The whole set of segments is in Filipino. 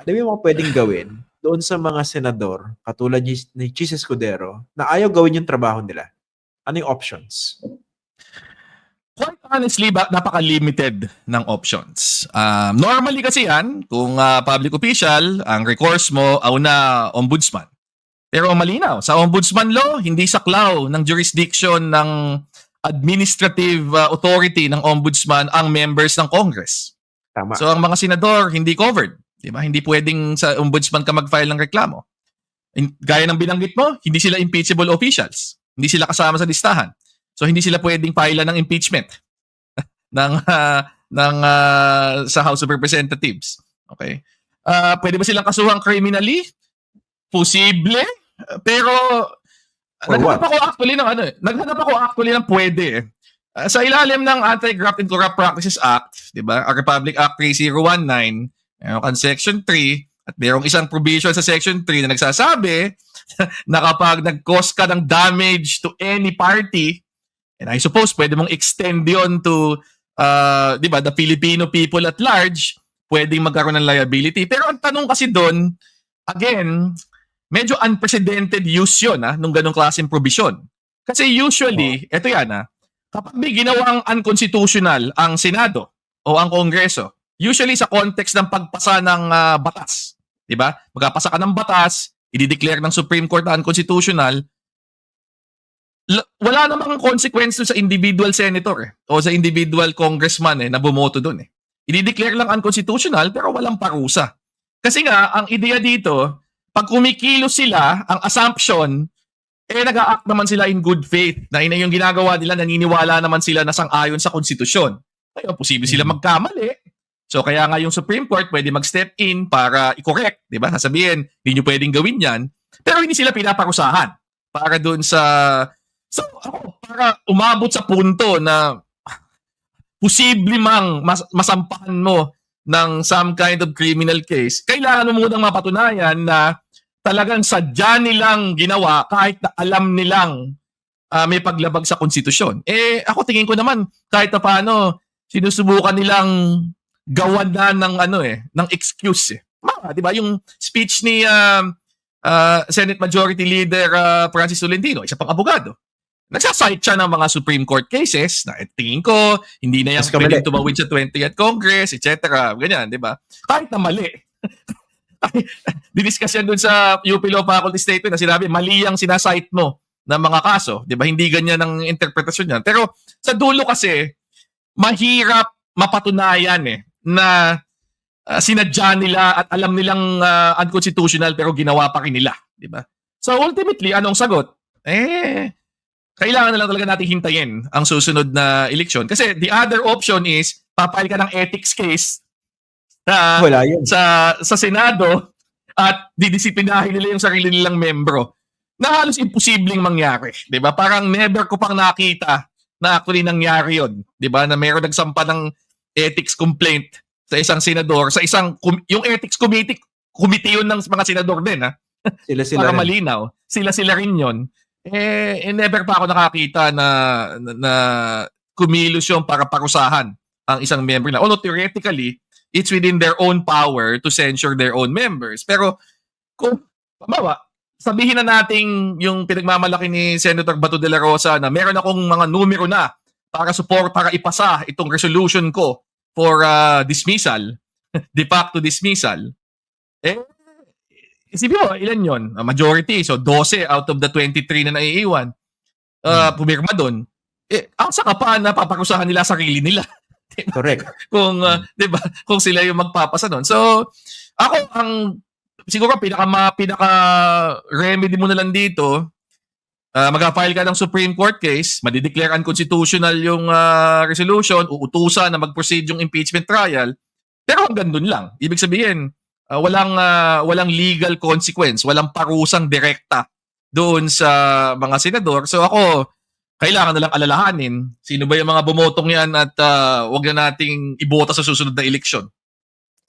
Alam mo yung mga pwedeng gawin doon sa mga senador, katulad ni Chis Escudero, na ayaw gawin yung trabaho nila? Ano yung options? Quite honestly, napaka-limited ng options. Normally kasi yan, kung public official, ang recourse mo, una, ombudsman. Pero malinaw, sa ombudsman law, hindi saklaw ng jurisdiction ng administrative authority ng ombudsman ang members ng Congress. Tama. So ang mga senador, hindi covered. Diba? Hindi pwedeng sa ombudsman ka mag-file ng reklamo. Gaya ng binanggit mo, hindi sila impeachable officials. Hindi sila kasama sa listahan. So hindi sila pwedeng file ng impeachment ng sa House of Representatives. Okay? Pwede ba silang kasuhan criminally? Posible. Pero naghanap ako actually ng pwede. Sa ilalim ng Anti-Graft and Corrupt Practices Act, 'di ba? Republic Act 3019, meron Section 3 at mayroong isang provision sa Section 3 na nagsasabi na kapag nag-cause ka ng damage to any party, and I suppose pwede mong extend yon to di ba, the Filipino people at large, pwedeng magkaroon ng liability. Pero ang tanong kasi doon, again, medyo unprecedented use yun nung ganong klaseng provision. Kasi usually, eto yan kapag may ginawang unconstitutional ang Senado o ang Kongreso, usually sa context ng pagpasa ng batas, di ba? Magpapasa ka ng batas, i-declare ng Supreme Court na unconstitutional, wala namang consequence sa individual senator o sa individual congressman na bumoto doon. I-declare lang unconstitutional pero walang parusa. Kasi nga, ang ideya dito, pag kumikilos sila, ang assumption, nag-a-act naman sila in good faith. Na yung ginagawa nila, naniniwala naman sila na sang-ayon sa konstitusyon. Kaya posible sila magkamali. So kaya nga yung Supreme Court pwede mag-step in para i-correct. Diba? Sasabihin, hindi nyo pwedeng gawin yan. Pero hindi sila pinaparusahan. Para doon sa... So, para umabot sa punto na posible mang masampahan mo ng some kind of criminal case, kailangan mo munang mapatunayan na talagang sadya nilang ginawa kahit na alam nilang may paglabag sa konstitusyon. Ako tingin ko naman kahit na paano sinusubukan nilang gawan na ng excuse. Di ba? Yung speech ni Senate Majority Leader Francis Tolentino, isa pang abogado. Nagsasite siya ng mga Supreme Court cases na tingin ko, hindi na yan pwedeng tumawid sa 20th Congress, etc. Ganyan, di ba? Kahit na mali. Diniscuss yan dun sa UP Law Faculty Statement na sinabi, mali ang sinasite mo ng mga kaso. Di ba? Hindi ganyan ang interpretasyon yan. Pero sa dulo kasi, mahirap mapatunayan na sinadya nila at alam nilang unconstitutional pero ginawa pa rin nila. Di ba? So ultimately, anong sagot? Kailangan na lang talaga natin hintayin ang susunod na eleksyon. Kasi the other option is, papayal ka ng ethics case sa Senado at didisiplinahin nila yung sarili nilang membro na halos imposibleng mangyari. Diba? Parang never ko pang nakita na actually nangyari yun. Diba? Na meron nagsampa ng ethics complaint sa isang senador, sa isang, yung ethics committee yun ng mga senador din. Sila para malinaw. Sila rin yun. Never pa ako nakakita na kumilos yung para parusahan ang isang member na. Although theoretically, it's within their own power to censure their own members. Pero kung sabihin na natin yung pinagmamalaki ni Senator Bato de la Rosa na meron akong mga numero na para ipasa itong resolution ko for dismissal, de facto dismissal, isipin mo, ilan yun? Majority. So, 12 out of the 23 na naiiwan. Pumirma doon. Ang saka pa na paparusahan nila sarili nila. Diba? Correct. Kung, diba? Kung sila yung magpapasa doon. So, ako, siguro pinaka-remedy mo na lang dito, mag-file ka ng Supreme Court case, madideclare unconstitutional yung resolution, uutusan na mag-proceed yung impeachment trial, pero hanggang doon lang. Ibig sabihin, walang legal consequence, walang parusang direkta doon sa mga senador. So ako, kailangan na lang alalahanin sino ba yung mga bumotong yan at wag na nating ibota sa susunod na eleksyon.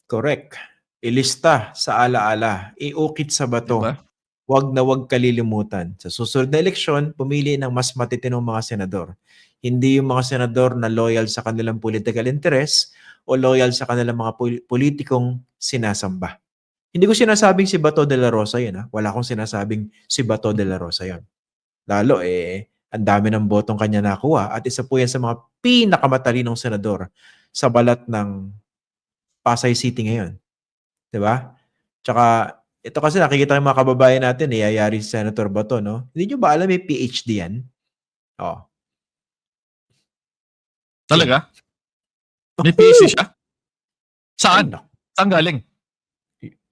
Correct. Ilista sa alaala, iukit sa bato. Diba? Wag na wag kalilimutan. Sa susunod na eleksyon, pumili ng mas matitinong mga senador. Hindi yung mga senador na loyal sa kanilang political interest o loyal sa kanilang mga politikong sinasamba. Hindi ko sinasabing si Bato de la Rosa yun, ha? Wala akong sinasabing si Bato de la Rosa yun. Lalo, ang dami ng botong kanya nakuha at isa po yan sa mga pinakamatalinong senador sa balat ng Pasay City ngayon. 'Di ba? Tsaka, ito kasi nakikita ng mga kababayan natin, yayari si Senator Bato, no? Hindi nyo ba alam may PhD yan? Oh. Talaga? May Naku! PhD siya? Ay, Saan? Saan galing?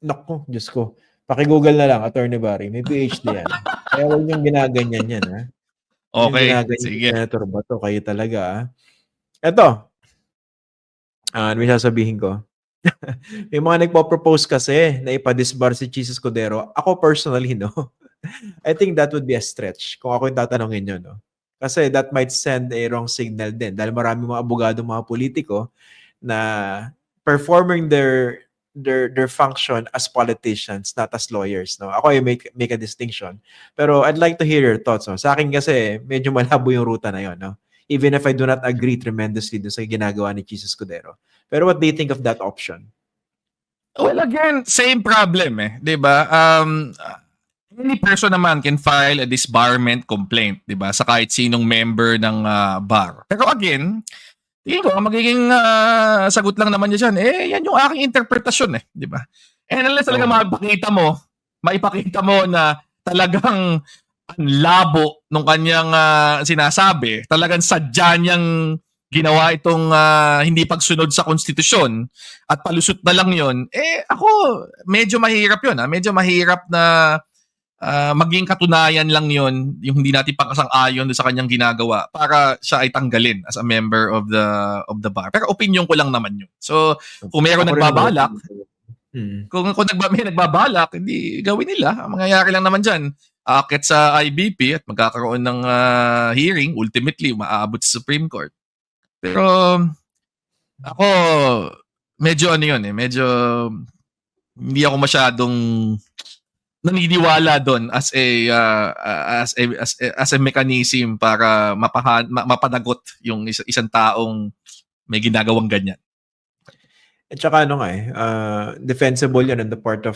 naku, Diyos ko. Paki-Google na lang, Attorney Barry. May PhD yan. Kaya huwag niyong ginaganyan yan, ha? Huwag niyong Okay, ginaganyan si sige. Senator Bato. Kayo talaga, ha? Ito, ano yung sasabihin ko? May mga nagpo-propose kasi na ipa-disbar si Chis Escudero. Ako personally, no? I think that would be a stretch kung ako yung tatanungin nyo, no? Kasi that might send a wrong signal din dahil marami mga abogado, mga politiko na performing their function as politicians, not as lawyers, no? Ako ay make a distinction. Pero I'd like to hear your thoughts, no? Sa akin kasi medyo malabo yung ruta na yon, no? Even if I do not agree tremendously doon sa ginagawa ni Chis Escudero. Pero what do you think of that option? Well, again, same problem eh. 'Di ba? Any person naman can file a disbarment complaint, 'di ba? Sa kahit sinong member ng bar. Pero again, tingin ko, ang magiging sagot lang naman niya dyan, yan yung aking interpretasyon eh, di ba? And unless talaga maipakita mo na talagang ang labo nung kanyang sinasabi, talagang sadya niyang ginawa itong hindi pagsunod sa konstitusyon at palusot na lang yon, ako, medyo mahirap yun. Medyo mahirap na maging katunayan lang yon yung hindi natin pagkasang-ayon sa kanyang ginagawa para siya ay tanggalin as a member of the bar. Pero opinion ko lang naman yun. So, kung mayroon nagbabalak, kung may nagbabalak, hindi gawin nila. Ang mangyayari lang naman dyan, aakyat sa IBP at magkakaroon ng hearing, ultimately, maaabot sa Supreme Court. Pero, ako, medyo medyo hindi ako masyadong naniniwala doon as a mechanism para mapanagot yung isang taong may ginagawang ganyan. At saka defensible yan on the part of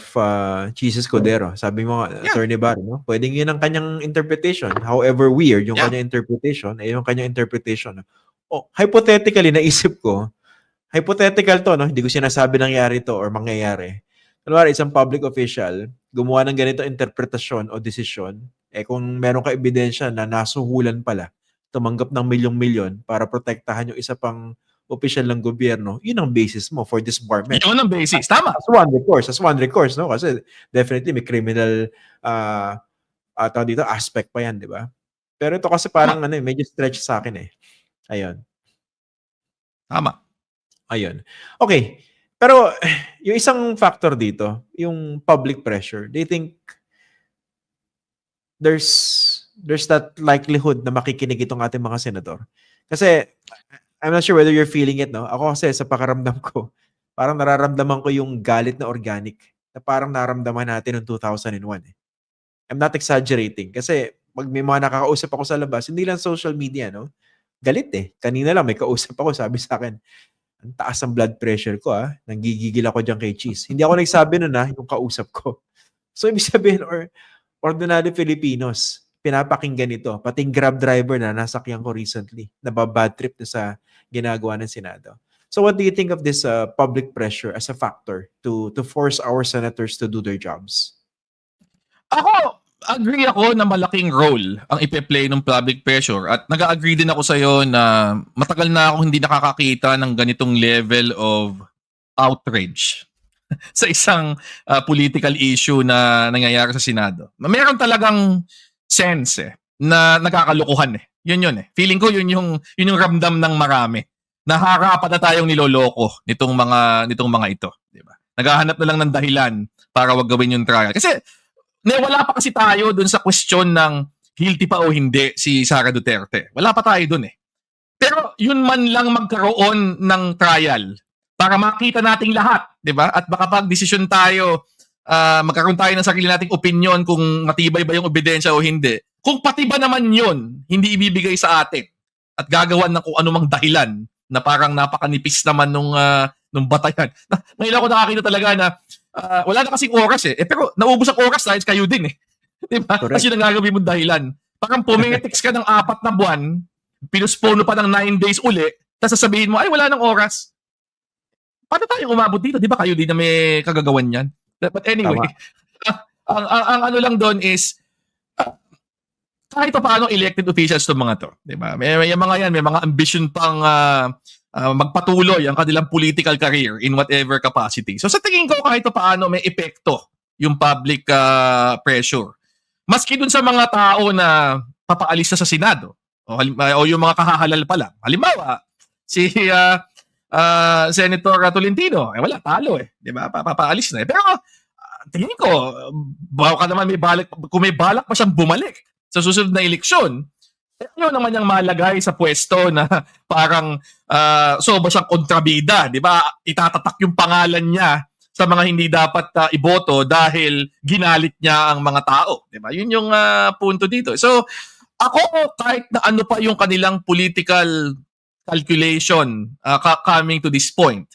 Chis Escudero. Sabi mo, Attorney Barry, no? Pwedeng yun ang kanyang interpretation. However weird yung kanyang interpretation, yung kanyang interpretation. Hypothetically, naisip ko, hypothetical to, no? Hindi ko sinasabi nangyari to or mangyayari. Kunwari, isang public official, gumawa ng ganito interpretasyon o desisyon, kung meron ka ebidensya na nasuhulan pala, tumanggap ng milyong-milyon para protektahan yung isa pang opisyal ng gobyerno, yun ang basis mo for disbarment. Yun ang basis, tama. As one recourse, no? Kasi definitely may criminal aspect pa yan, di ba? Pero ito kasi parang medyo stretch sa akin eh. Ayun. Tama. Ayun. Okay. Pero yung isang factor dito, yung public pressure, do you think there's that likelihood na makikinig itong ating mga senador? Kasi I'm not sure whether you're feeling it, no? Ako kasi sa pakaramdam ko, parang nararamdaman ko yung galit na organic na parang naramdaman natin noong 2001 eh. I'm not exaggerating kasi pag may mga nakakausap ako sa labas, hindi lang social media, no? Galit eh. Kanina lang may kausap ako, sabi sa akin, ang taas ng blood pressure ko nanggigigil ako dyan kay Chis. Hindi ako nagsabi nun yung kausap ko. So ibig sabihin, ordinary Filipinos, pinapakinggan ito. Pating Grab driver na nasakyan ko recently, nababad trip na sa ginagawa ng Senado. So what do you think of this public pressure as a factor to force our senators to do their jobs? Ako, agree ako na malaking role ang ipe-play ng public pressure at nag-agree din ako sa iyo na matagal na ako hindi nakakakita ng ganitong level of outrage sa isang political issue na nangyayari sa Senado. Meron talagang sense na nagkakalokohan Yun Feeling ko yun yung ramdam ng marami. Naharapan na tayong niloloko nitong mga ito, di ba? Naghahanap na lang ng dahilan para wag gawin yung trial. Kasi wala pa kasi tayo dun sa question ng guilty pa o hindi si Sara Duterte. Wala pa tayo dun Pero yun man lang magkaroon ng trial para makita nating lahat, di ba? At baka pag-desisyon tayo, magkaroon tayo ng sarili nating opinion kung matibay ba yung ebidensya o hindi. Kung pati ba naman yun, hindi ibibigay sa atin at gagawan ng kung anumang dahilan na parang napakanipis naman nung batayan. Ngayon ako nakakita talaga na wala na kasing oras eh. Pero naubos ang oras dahil kayo din eh. Diba? Correct. Kasi nagagawin mong dahilan. Parang pumetex ka ng 4 na buwan, pinuspone pa ng 9 days uli, tapos sasabihin mo, ay wala nang oras. Paano tayo umabot dito? Di ba kayo din na may kagagawan yan? But anyway, ang ano lang doon is, kahit pa paano elected officials to mga to. Di ba? May mga yan, may mga ambition pang magpatuloy ang kanilang political career in whatever capacity. So sa tingin ko kahit pa paano may epekto yung public pressure. Maski dun sa mga tao na papaalis na sa Senado o yung mga kahahalal pa lang. Halimbawa, si Senator Tolentino, wala, talo eh. Di ba? Papaalis na eh. Pero tingin ko, baka naman kung may balak pa siyang bumalik sa susunod na eleksyon, ano naman yung malagay sa pwesto na parang sobra siyang kontrabida, di ba? Itatatak yung pangalan niya sa mga hindi dapat iboto dahil ginalit niya ang mga tao, di ba? Yun yung punto dito. So, ako kahit na ano pa yung kanilang political calculation coming to this point,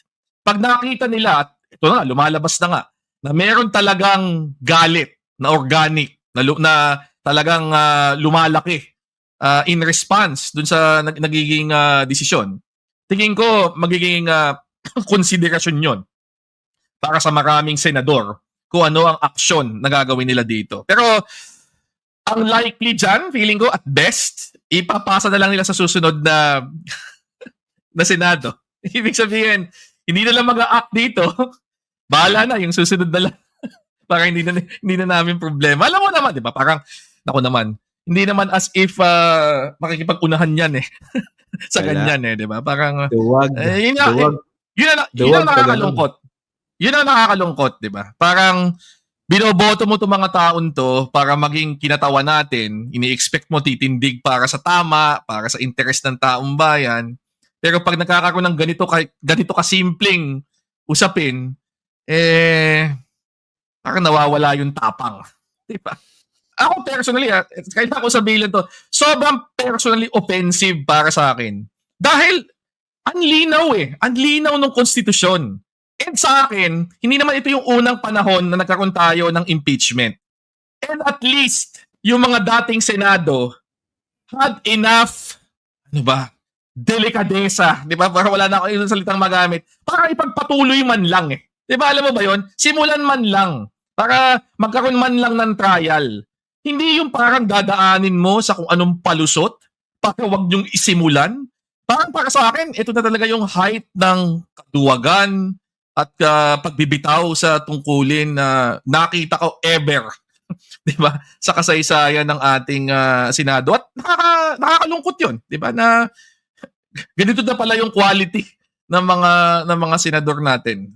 pag nakita nila, at ito na, lumalabas na nga, na meron talagang galit na organic, na talagang lumalaki in response dun sa nagiging desisyon, tingin ko magiging konsiderasyon yon para sa maraming senador kung ano ang aksyon na gagawin nila dito. Pero ang likely dyan, feeling ko at best, ipapasa na lang nila sa susunod na na Senado. Ibig sabihin, hindi na lang mag-a-act dito. Bahala na, yung susunod na lang. Para hindi na namin problema. Alam mo naman, di ba? Parang, naku naman, hindi naman as if makikipag-unahan yan eh. Sa ganyan eh, di ba? Parang, yun ang nakakalungkot. Yun ang nakakalungkot, di ba? Parang, binoboto mo itong mga taon to para maging kinatawa natin. Ini-expect mo titindig para sa tama, para sa interest ng taong bayan. Pero pag nagkakaroon ng ganito kasimpleng usapin, parang nawawala yung tapang. Di ba? Ako personally, kahit ako sabihin to, sobrang personally offensive para sa akin. Dahil, ang linaw ang linaw ng konstitusyon. And sa akin, hindi naman ito yung unang panahon na nagkaroon tayo ng impeachment. And at least, yung mga dating Senado had enough, delikadesa, di ba? Para wala na ako yung salitang magamit. Para ipagpatuloy man lang eh. Di ba? Alam mo ba yon? Simulan man lang. Para magkaroon man lang ng trial. Hindi yung parang dadaanin mo sa kung anong palusot para wag niyong isimulan. Parang para sa akin, ito na talaga yung height ng kaduwagan at pagbibitaw sa tungkulin na nakita ko ever. Di ba? Sa kasaysayan ng ating Senado. At nakakalungkot yun. Di ba? Na ganito na pala yung quality ng mga senador natin.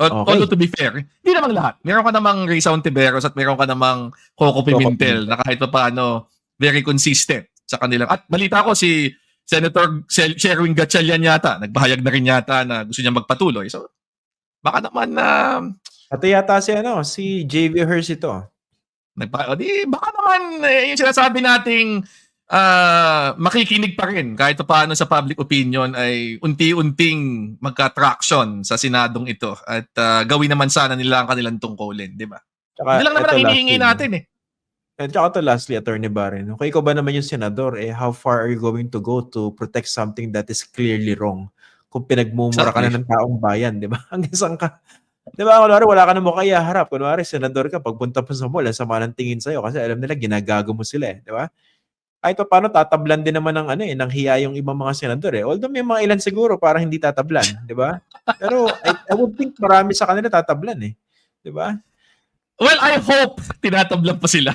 Although to be fair, hindi namang lahat. Meron ka namang Risa Ontiveros at meron ka namang Coco Pimentel na kahit pa paano very consistent sa kanilang. At balita ko si Senator Sherwin Gatchalian yata, nagbahayag na rin yata na gusto niya magpatuloy. So, baka naman Ito yata si JV Hers ito. Baka naman yung sinasabi nating makikinig pa rin kahit paano sa public opinion ay unti-unting magka-traction sa Senadong ito at gawin naman sana nila ang kanilang tungkulin, di ba? Hindi lang naman ang hinihingi natin eh. At saka lastly, Attorney Barren, kung ikaw ba naman yung senador, how far are you going to go to protect something that is clearly wrong? Kung pinagmumura ka na ng taong bayan, di ba? Hanggang saan ka? Di ba, kunwari, wala ka na mukha harap. Kunwari, senador ka, pagpunta pa sa mall, sama ng tingin sa'yo kasi alam nila, ginagago mo sila di ba? Kahit pa paano, tatablan din naman ng hiya yung ibang mga senador Although may mga ilan siguro parang hindi tatablan, di ba? Pero I would think marami sa kanila tatablan di ba? Well, I hope tinatablan pa sila.